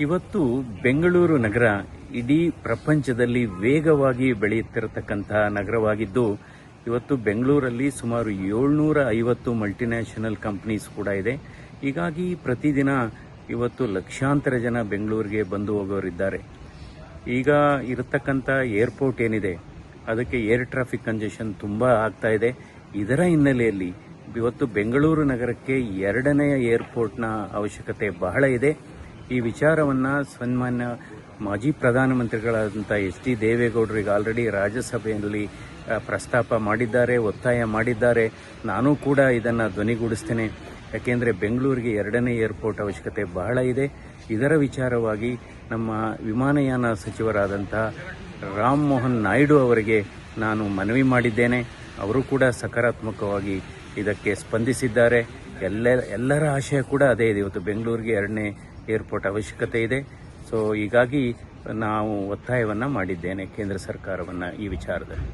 ಇವತ್ತು ಬೆಂಗಳೂರು ನಗರ ಇಡೀ ಪ್ರಪಂಚದಲ್ಲಿ ವೇಗವಾಗಿ ಬೆಳೆಯುತ್ತಿರತಕ್ಕಂತಹ ನಗರವಾಗಿದ್ದು, ಇವತ್ತು ಬೆಂಗಳೂರಲ್ಲಿ ಸುಮಾರು 750 ಮಲ್ಟಿನ್ಯಾಷನಲ್ ಕಂಪನೀಸ್ ಕೂಡ ಇದೆ. ಹೀಗಾಗಿ ಪ್ರತಿದಿನ ಇವತ್ತು ಲಕ್ಷಾಂತರ ಜನ ಬೆಂಗಳೂರಿಗೆ ಬಂದು ಹೋಗೋರಿದ್ದಾರೆ. ಈಗ ಇರತಕ್ಕಂಥ ಏರ್ಪೋರ್ಟ್ ಏನಿದೆ ಅದಕ್ಕೆ ಏರ್ ಟ್ರಾಫಿಕ್ ಕಂಜೆಷನ್ ತುಂಬ ಆಗ್ತಾ ಇದೆ. ಇದರ ಹಿನ್ನೆಲೆಯಲ್ಲಿ ಇವತ್ತು ಬೆಂಗಳೂರು ನಗರಕ್ಕೆ ಎರಡನೆಯ ಏರ್ಪೋರ್ಟ್ನ ಅವಶ್ಯಕತೆ ಬಹಳ ಇದೆ. ಈ ವಿಚಾರವನ್ನು ಸನ್ಮಾನ್ಯ ಮಾಜಿ ಪ್ರಧಾನಮಂತ್ರಿಗಳಾದಂಥ ಎಚ್.ಡಿ. ದೇವೇಗೌಡರಿಗೆ ಆಲ್ರೆಡಿ ರಾಜ್ಯಸಭೆಯಲ್ಲಿ ಪ್ರಸ್ತಾಪ ಮಾಡಿದ್ದಾರೆ, ಒತ್ತಾಯ ಮಾಡಿದ್ದಾರೆ. ನಾನು ಕೂಡ ಇದನ್ನು ಧ್ವನಿಗೂಡಿಸ್ತೇನೆ. ಯಾಕೆಂದರೆ ಬೆಂಗಳೂರಿಗೆ ಎರಡನೇ ಏರ್ಪೋರ್ಟ್ ಅವಶ್ಯಕತೆ ಬಹಳ ಇದೆ. ಇದರ ವಿಚಾರವಾಗಿ ನಮ್ಮ ವಿಮಾನಯಾನ ಸಚಿವರಾದಂಥ ರಾಮ್ ಮೋಹನ್ ನಾಯ್ಡು ಅವರಿಗೆ ನಾನು ಮನವಿ ಮಾಡಿದ್ದೇನೆ. ಅವರು ಕೂಡ ಸಕಾರಾತ್ಮಕವಾಗಿ ಇದಕ್ಕೆ ಸ್ಪಂದಿಸಿದ್ದಾರೆ. ಎಲ್ಲರ ಆಶಯ ಕೂಡ ಅದೇ ಇದೆ. ಇವತ್ತು ಬೆಂಗಳೂರಿಗೆ ಎರಡನೇ ಏರ್ಪೋರ್ಟ್ ಅವಶ್ಯಕತೆ ಇದೆ. ಸೊ ಹೀಗಾಗಿ ನಾವು ಒತ್ತಾಯವನ್ನು ಮಾಡಿದ್ದೇನೆ ಕೇಂದ್ರ ಸರ್ಕಾರವನ್ನು ಈ ವಿಚಾರದಲ್ಲಿ.